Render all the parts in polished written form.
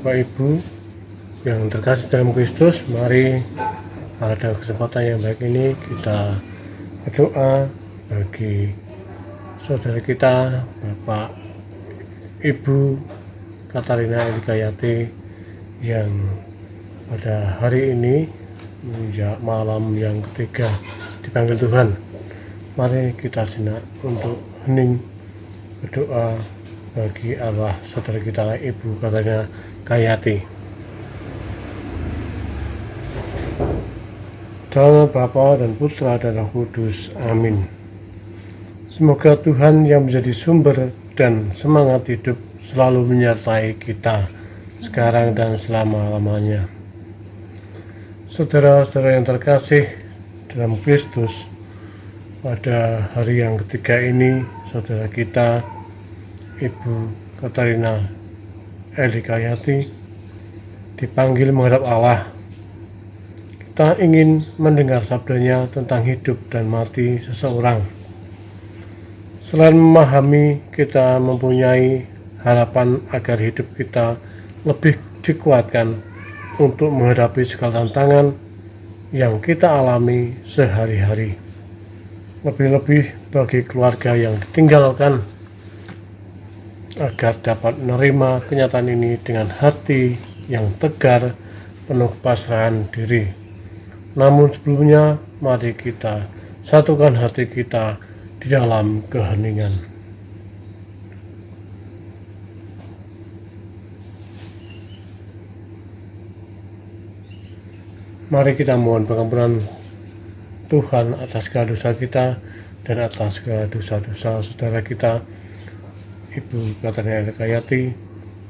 Bapak Ibu yang terkasih dalam Kristus, mari pada kesempatan yang baik ini kita berdoa bagi saudara kita Bapak Ibu Katarina Elikayati yang pada hari ini menginjak malam yang ketiga dipanggil Tuhan. Mari kita sejenak untuk hening berdoa bagi Allah saudara kita Ibu Katarina Kayati. Dalam nama Bapa dan Putra dan Roh Kudus. Amin. Semoga Tuhan yang menjadi sumber dan semangat hidup selalu menyertai kita sekarang dan selama-lamanya. Saudara-saudara yang terkasih dalam Kristus, pada hari yang ketiga ini saudara kita Ibu Katarina Elikayati dipanggil menghadap Allah. Kita ingin mendengar sabdanya tentang hidup dan mati seseorang. Selain memahami, kita mempunyai harapan agar hidup kita lebih dikuatkan untuk menghadapi segala tantangan yang kita alami sehari-hari. Lebih-lebih bagi keluarga yang ditinggalkan, agar dapat menerima kenyataan ini dengan hati yang tegar, penuh pasrahan diri. Namun sebelumnya, mari kita satukan hati kita di dalam keheningan. Mari kita mohon pengampunan Tuhan atas segala dosa kita dan atas segala dosa-dosa saudara kita Ibu Katarina Elikayati.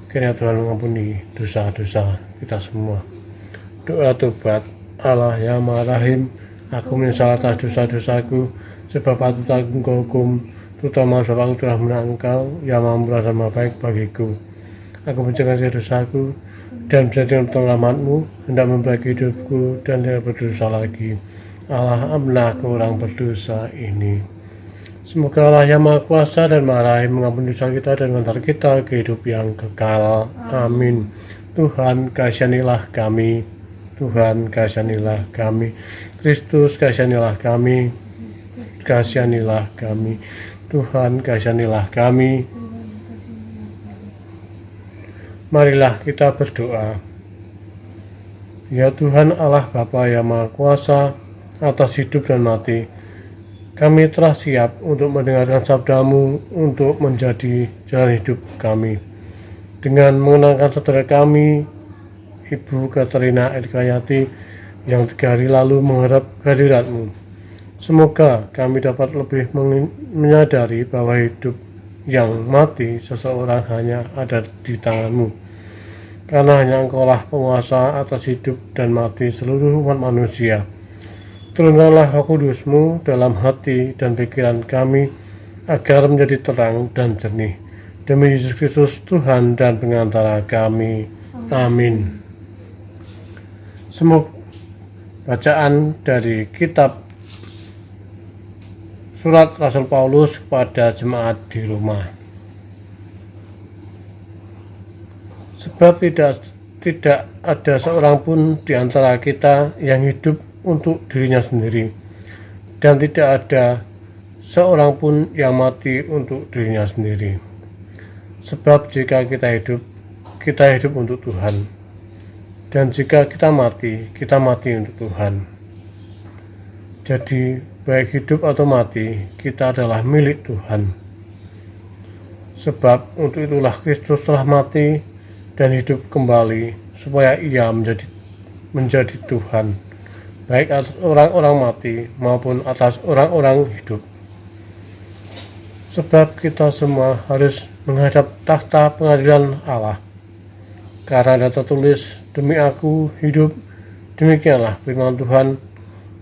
Kiranya Tuhan mengampuni dosa-dosa kita semua. Doa tobat. Allah yang Maha Rahim, aku menyesal atas dosa-dosaku, sebab patut aku Engkau hukum, terutama sebab aku telah menentang Engkau yang Maha Murah dan Maha Baik bagiku. Aku mencegah dosaku dan berjanji dengan rahmat-Mu hendak memperbaiki hidupku dan tidak berdosa lagi. Allah, ampunilah aku orang berdosa ini. Semoga Allah yang Maha Kuasa dan Maha Rahim mengampuni dosa kita dan mengantar kita ke hidup yang kekal. Amin. Tuhan, kasihanilah kami. Tuhan, kasihanilah kami. Kristus, kasihanilah kami. Kasihanilah kami. Tuhan, kasihanilah kami. Marilah kita berdoa. Ya Tuhan Allah Bapa yang Maha Kuasa, atas hidup dan mati, kami telah siap untuk mendengarkan sabda-Mu untuk menjadi jalan hidup kami. Dengan mengenangkan saudara kami, Ibu Katarina Elikayati, yang 3 hari lalu mengharap kehadirat-Mu, semoga kami dapat lebih menyadari bahwa hidup yang mati seseorang hanya ada di tangan-Mu, karena hanya Engkau-lah penguasa atas hidup dan mati seluruh umat manusia. Turunkanlah Roh Kudus-Mu dalam hati dan pikiran kami agar menjadi terang dan jernih. Demi Yesus Kristus Tuhan dan pengantara kami. Amin. Semoga bacaan dari kitab Surat Rasul Paulus kepada jemaat di Roma. Sebab tidak ada seorang pun di antara kita yang hidup untuk dirinya sendiri, dan tidak ada seorang pun yang mati untuk dirinya sendiri. Sebab jika kita hidup untuk Tuhan, dan jika kita mati untuk Tuhan. Jadi baik hidup atau mati, kita adalah milik Tuhan. Sebab untuk itulah Kristus telah mati dan hidup kembali, supaya Ia menjadi Tuhan, baik atas orang-orang mati maupun atas orang-orang hidup. Sebab kita semua harus menghadap takhta pengadilan Allah. Karena ada tertulis, demi aku hidup, demikianlah firman Tuhan,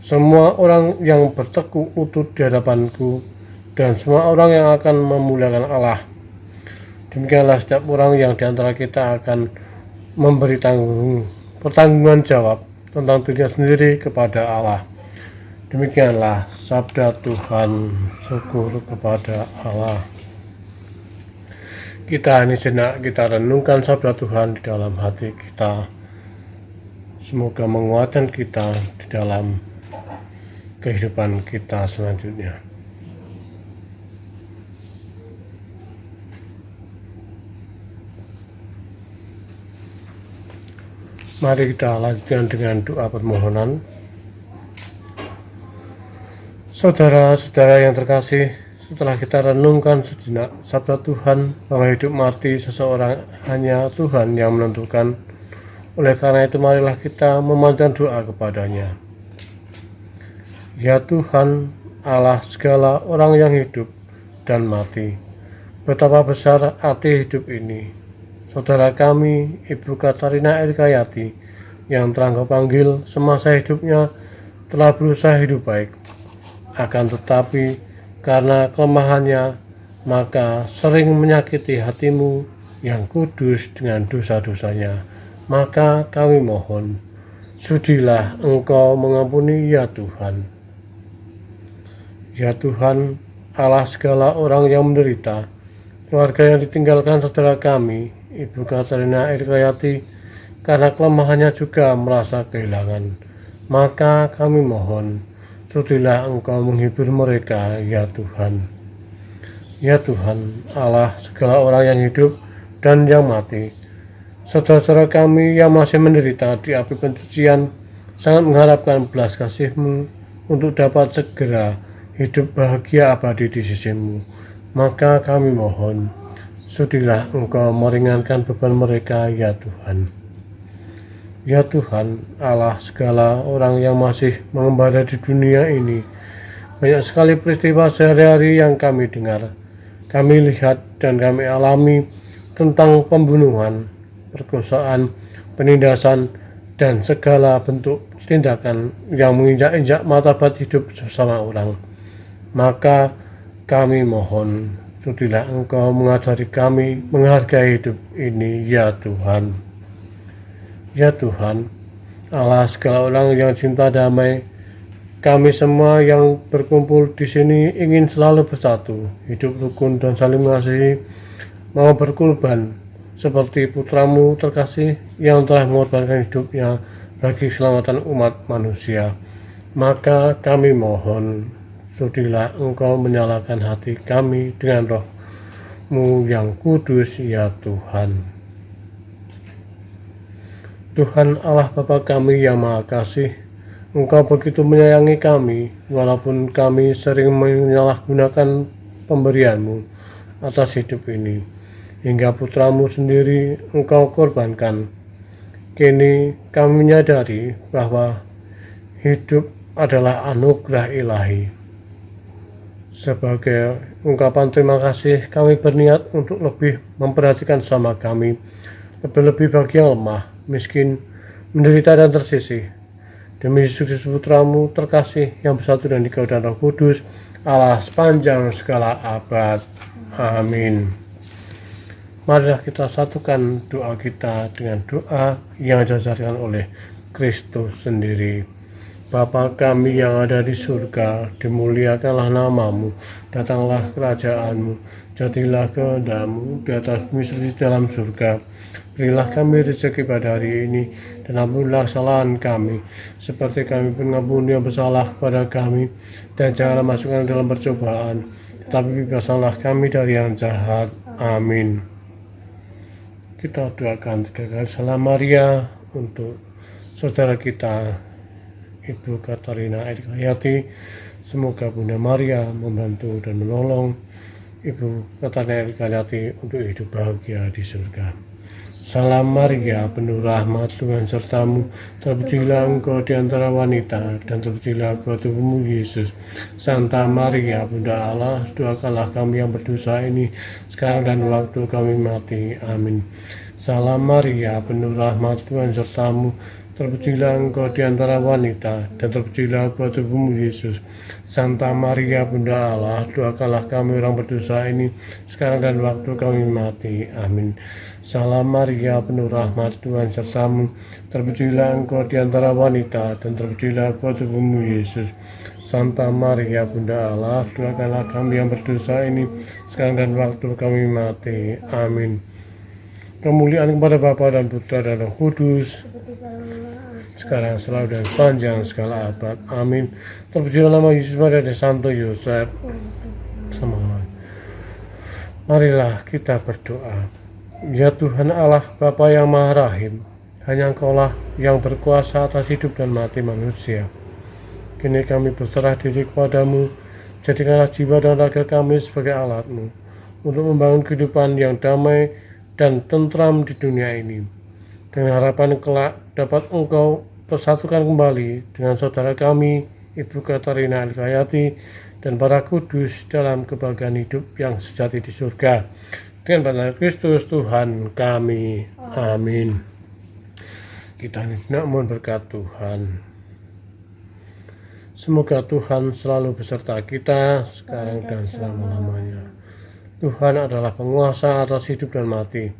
semua orang yang bertekuk lutut di hadapanku, dan semua orang yang akan memuliakan Allah. Demikianlah setiap orang yang di antara kita akan memberi pertanggungan jawab tentang dirinya sendiri kepada Allah. Demikianlah sabda Tuhan. Syukur kepada Allah. Kita ini sejenak kita renungkan sabda Tuhan di dalam hati kita. Semoga menguatkan kita di dalam kehidupan kita selanjutnya. Mari kita lanjutkan dengan doa permohonan. Saudara-saudara yang terkasih, setelah kita renungkan sejenak sabda Tuhan bahwa hidup mati seseorang hanya Tuhan yang menentukan, oleh karena itu marilah kita memanjatkan doa kepadanya. Ya Tuhan, Allah segala orang yang hidup dan mati, betapa besar arti hidup ini. Saudara kami, Ibu Katarina Erikayati, yang telah Kau panggil semasa hidupnya telah berusaha hidup baik. Akan tetapi karena kelemahannya, maka sering menyakiti hatimu yang kudus dengan dosa-dosanya. Maka kami mohon, sudilah Engkau mengampuni ya Tuhan. Ya Tuhan, Allah segala orang yang menderita, keluarga yang ditinggalkan saudara kami, Ibu Katarina Erikayati, karena kelemahannya juga merasa kehilangan. Maka kami mohon, sudilah Engkau menghibur mereka, ya Tuhan. Ya Tuhan, Allah segala orang yang hidup dan yang mati, saudara-saudara kami yang masih menderita di api pencucian, sangat mengharapkan belas kasih-Mu untuk dapat segera hidup bahagia abadi di sisi-Mu. Maka kami mohon, sudilah Engkau meringankan beban mereka, ya Tuhan. Ya Tuhan, Allah segala orang yang masih mengembara di dunia ini, banyak sekali peristiwa sehari-hari yang kami dengar, kami lihat dan kami alami tentang pembunuhan, perkosaan, penindasan, dan segala bentuk tindakan yang menginjak-injak martabat hidup sesama orang. Maka kami mohon, sudilah Engkau mengajari kami menghargai hidup ini, ya Tuhan. Ya Tuhan, Allah segala orang yang cinta damai, kami semua yang berkumpul di sini ingin selalu bersatu, hidup rukun dan saling mengasihi, mau berkorban seperti putramu terkasih yang telah mengorbankan hidupnya bagi keselamatan umat manusia. Maka kami mohon, sudilah Engkau menyalakan hati kami dengan Roh-Mu yang kudus, ya Tuhan. Tuhan Allah Bapa kami yang Maha Kasih, Engkau begitu menyayangi kami, walaupun kami sering menyalahgunakan pemberian-Mu atas hidup ini, hingga putramu sendiri Engkau korbankan. Kini kami menyadari bahwa hidup adalah anugerah ilahi. Sebagai ungkapan terima kasih, kami berniat untuk lebih memperhatikan sama kami, lebih-lebih bagi yang lemah, miskin, menderita dan tersisih. Demi Yesus putramu terkasih yang bersatu dan Dikau dan Roh Kudus, Allah sepanjang segala abad. Amin. Marilah kita satukan doa kita dengan doa yang diajarkan oleh Kristus sendiri. Bapa kami yang ada di surga, dimuliakanlah namamu, datanglah kerajaanmu, jadilah kehendak-Mu di atas bumi seperti di dalam surga. Berilah kami rezeki pada hari ini, dan ampunilah kesalahan kami, seperti kami pun mengampuni yang bersalah kepada kami, dan janganlah masukkan dalam percobaan, tetapi bebaskanlah kami dari yang jahat. Amin. Kita doakan 3 kali Salam Maria untuk saudara kita, Ibu Katarina Erikayati. Semoga Bunda Maria membantu dan menolong Ibu Katarina Erikayati untuk hidup bahagia di surga. Salam Maria, penuh rahmat, Tuhan sertamu, terpujilah Engkau di antara wanita, dan terpujilah buah tubuhmu Yesus. Santa Maria, Bunda Allah, doakanlah kami yang berdosa ini, sekarang dan waktu kami mati. Amin. Salam Maria, penuh rahmat, Tuhan sertamu, terpujilah Engkau di antara wanita, dan terpujilah buah tubuhmu Yesus. Santa Maria, Bunda Allah, doakanlah kami orang berdosa ini, sekarang dan waktu kami mati. Amin. Salam Maria, penuh rahmat, Tuhan sertamu, terpujilah Engkau di antara wanita, dan terpujilah buah tubuhmu Yesus. Santa Maria Bunda Allah, doakanlah kami yang berdosa ini sekarang dan waktu kami mati. Amin. Kemuliaan kepada Bapa dan Putra dan Roh Kudus, sekarang selalu dan sepanjang segala abad. Amin. Terpujilah nama Yesus, Maria dan Santo Yosef. Semangat. Marilah kita berdoa. Ya Tuhan Allah, Bapa yang Maha Rahim, hanya Engkaulah yang berkuasa atas hidup dan mati manusia. Kini kami berserah diri kepadamu, jadikanlah jiwa dan raga kami sebagai alat-Mu untuk membangun kehidupan yang damai dan tentram di dunia ini. Dengan harapan kelak dapat Engkau persatukan kembali dengan saudara kami, Ibu Katarina Elkayati, dan para kudus dalam kebahagiaan hidup yang sejati di surga. Dengan Bapa Kristus Tuhan kami. Amin. Kita hendak mohon berkat Tuhan. Semoga Tuhan selalu beserta kita sekarang dan selama-lamanya. Tuhan adalah penguasa atas hidup dan mati.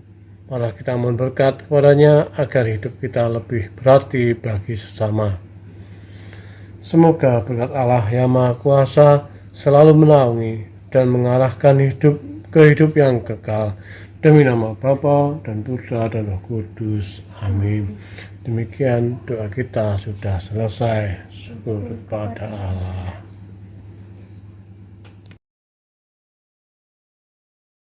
Mari kita mohon berkat kepadanya agar hidup kita lebih berarti bagi sesama. Semoga berkat Allah yang Maha Kuasa selalu menaungi dan mengarahkan ke hidup yang kekal. Demi nama Bapa dan Putra dan Roh Kudus. Amin. Demikian doa kita sudah selesai. Syukur kepada Allah.